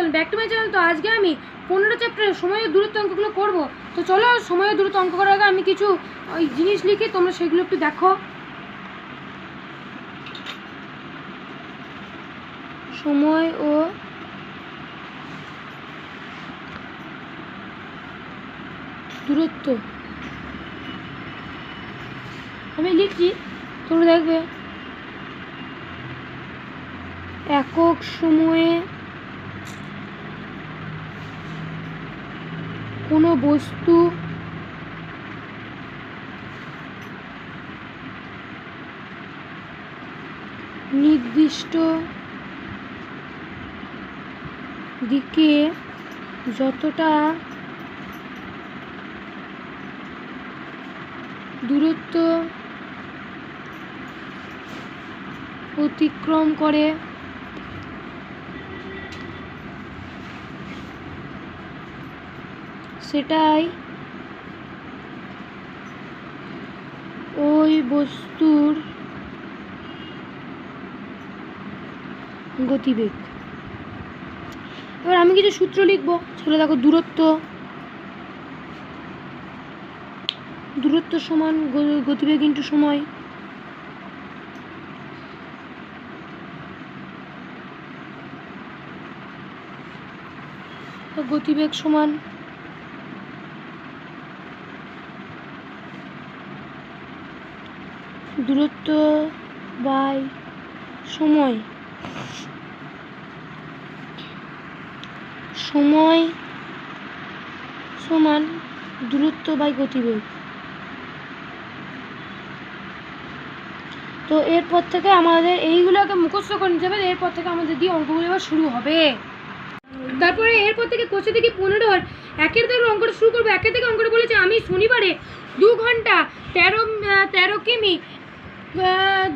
Everyone, back to my channel. তো আজকে আমি 15 চ্যাপ্টারের সময়ের দূরত্ব অঙ্কগুলো করব। তো চলো সময়ের দূরত্ব অঙ্ক করার আগে আমি কিছু ওই জিনিস লিখি, তোমরা সেগুলো একটু দেখো। সময় ও দূরত্ব আমি লিখছি, তোমরা দেখবে। একক সময়ে কোনো বস্তু নির্দিষ্ট দিকে যতটা দূরত্ব অতিক্রম করে সেটাই ওই বস্তুর গতিবেগ। এবার আমি কিছু সূত্র লিখবো, সেগুলো দেখো। দূরত্ব সমান গতিবেগ ইন্টু সময়। গতিবেগ সমান দূরত্ব বাই সময়। সময় সমান দূরত্ব বাই গতিবেগ। তো এরপর থেকে আমাদের এইগুলোকে মুখস্থ করে নিতে হবে। এরপর থেকে আমাদের দিয়ে অঙ্কগুলো এবার শুরু হবে। তারপরে এরপর থেকে কোষে থেকে 15 একের থেকে অঙ্কটা শুরু করবো। একের থেকে অঙ্কটা বলেছে আমি শনিবারে 2 ঘন্টা 13 কিমি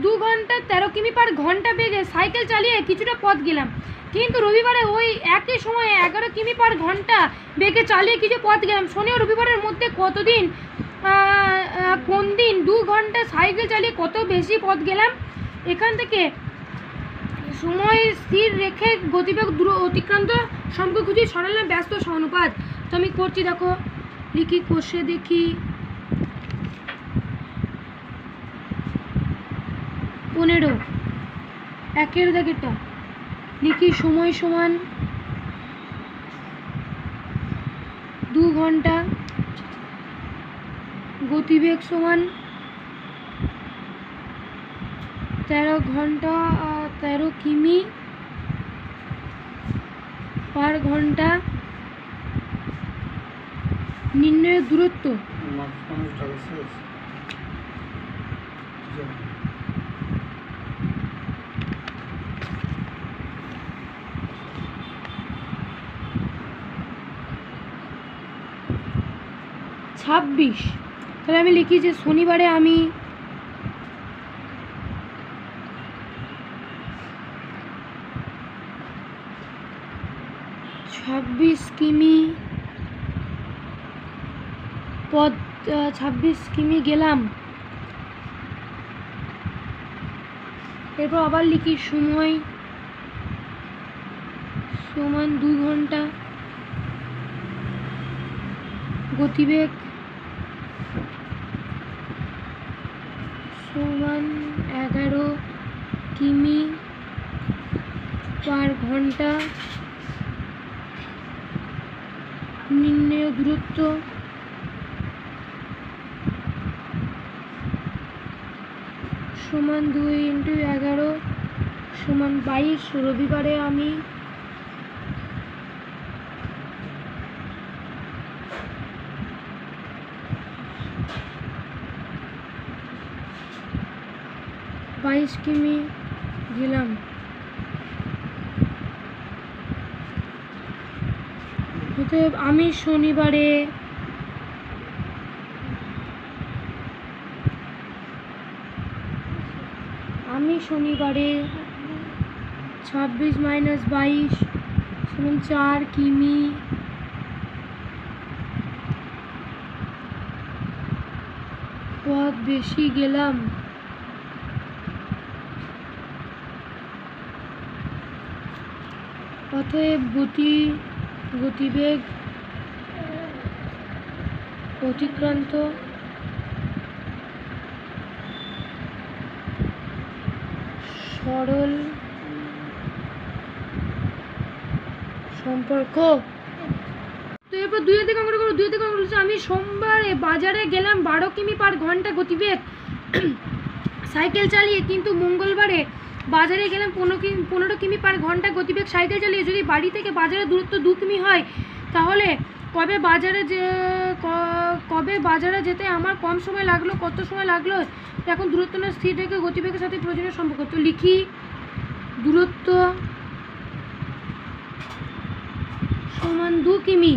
2 ঘন্টা 13 কিমি পার ঘন্টা বেগে সাইকেল চালিয়ে কিছুটা পথ গেলাম, কিন্তু রবিবারে ওই একই সময়ে 11 কিমি পার ঘন্টা বেগে চালিয়ে কিছু পথ গেলাম। শনি ও রবিবারের মধ্যে কোন দিন 2 ঘন্টা সাইকেল চালিয়ে কত বেশি পথ গেলাম? এখান থেকে সময় স্থির রেখে গতিবেগ অতিক্রান্ত সম্পর্ক খুঁজি, সরল ব্যস্ত সমানুপাত। তো আমি করছি, দেখো লিখি, কোষে দেখি 15 একের দাগেরটা লিখি। সময় সমান 2 ঘন্টা, গতিবেগ সমান 13 ঘন্টা 13 কিমি পার ঘন্টা। নির্ণয়ের দূরত্ব ছাব্বিশ। তাহলে আমি লিখি যে শনিবারে আমি ছাব্বিশ কিমি গেলাম। এরপর আবার লিখি সময় সমান 2 ঘন্টা, গতিবেগ সমান 11 কিমি পার ঘন্টা। নির্ণেয় দূরত্ব সমান 2 × 11 সমান 22। রবিবারে আমি বাইশ কিমি গেলাম। অতএব আমি শনিবারে -22 সমান 4 কিমি পথ বেশি গেলাম। অতএব গতিবেগ অতিক্রান্ত সরল সম্পর্ক। তো এরপর 2 থেকে অঙ্কটা করো। 2 থেকে অঙ্ক হচ্ছে আমি সোমবারে বাজারে গেলাম 12 কিমি পার ঘন্টা গতিবেগ সাইকেল চালিয়ে, কিন্তু মঙ্গলবারে বাজারে গেলাম 15 কিমি পার ঘন্টা গতিবেগ সাইকেল চালিয়ে। যদি বাড়ি থেকে বাজারের দূরত্ব 2 কিমি হয়, তাহলে কবে বাজারে যেতে আমার কম সময় লাগলো, কত সময় লাগলো? এখন দূরত্ব না স্থির রেখে গতিবেগের সাথে প্রয়োজনীয় সম্পর্ক। তো লিখি দূরত্ব সমান 2 কিমি,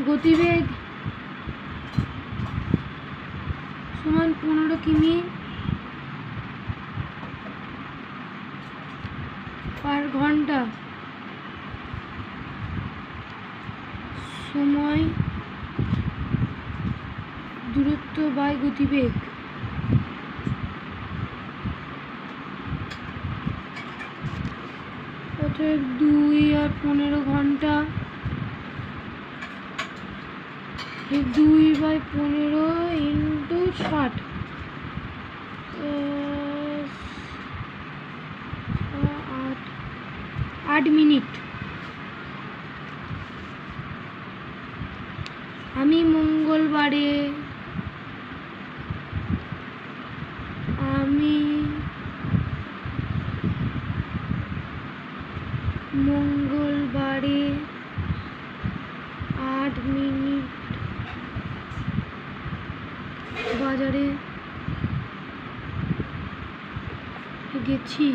গতিবেগ সমান 15 কিমি পার ঘন্টা, সময় দূরত্ব বাই গতিবেগ। অতএব 2 আর 15 ঘন্টা, 2/15 ইন্টু 60, 8 মিনিট। আমি মঙ্গলবারে মঙ্গলবারে 8 মিনিট বাজারে গেছি।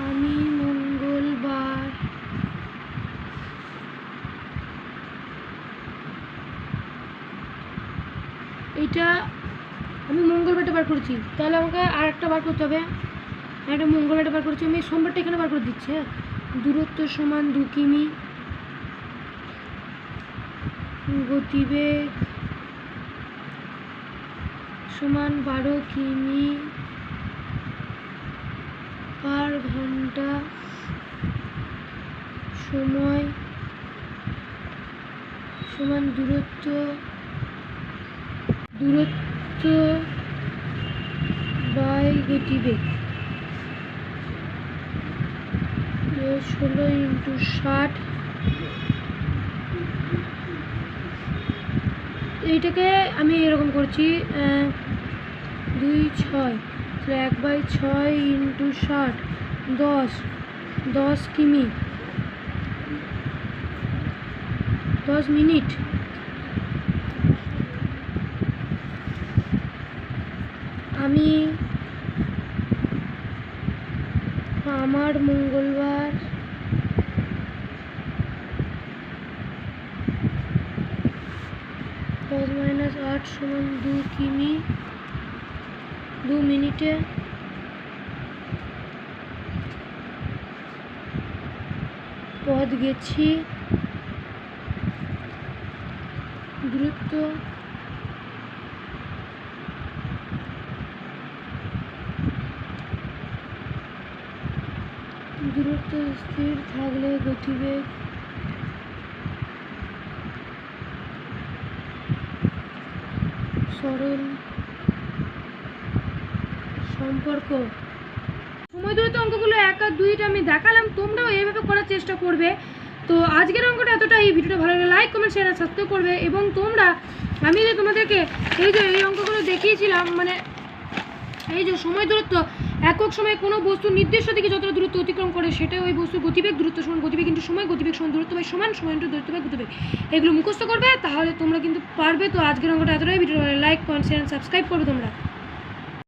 আমি মঙ্গলবার এটা আমি মঙ্গলবারটা বার করেছি, তাহলে আমাকে আর একটা বার করতে হবে। একটা মঙ্গলবারটা বার করেছি, আমি সোমবারটা এখানে বার করে দিচ্ছি। হ্যাঁ, দূরত্ব সমান 2 কিমি, গতিবেগ সমান 12 কিমি পার ঘন্টা, সময় সমান দূরত্ব বাই গতিবেগ। 16 ইন্টু 60। এইটাকে আমি এরকম করছি 2 6 1/6 ইন্টু 60, 10 কিমি, 10 মিনিট। আমি আমার মঙ্গলবার -8 সমান 2 কিমি, 2 মিনিটে পথ গেছি। দূরত্ব স্থির থাকলে গতিবেগ সরল সম্পর্ক। সময় দূরত্ব অঙ্কগুলো 1 আর 2টা আমি দেখালাম, তোমরাও এইভাবে করার চেষ্টা করবে। তো আজকের অঙ্কটা এতটা। এই ভিডিওটা ভালো লাগলে লাইক, কমেন্ট, শেয়ার আর সাবস্ক্রাইব করবে। এবং আমি যে তোমাদেরকে এই অঙ্কগুলো দেখিয়েছিলাম, মানে এই যে সময় দূরত্ব একক সময়ে কোনো বস্তু নির্দিষ্ট দিকে যতটা দূরত্ব অতিক্রম করে, সেটা ওই বস্তুর গতিবেগ, দূরত্ব সমান গতিবেগ ইন্টু সময়, গতিবেগ সমান দূরত্ব বাই সময় ইন্টু দূরত্ব বাই গতিবেগ। এগুলো মুখস্থ করবে, তাহলে তোমরা কিন্তু পারবে। তো আজকের অঙ্কটা এতটাই। ভিডিও লাইক, কমেন্ট, শেয়ার আর সাবস্ক্রাইব করবে তোমরা।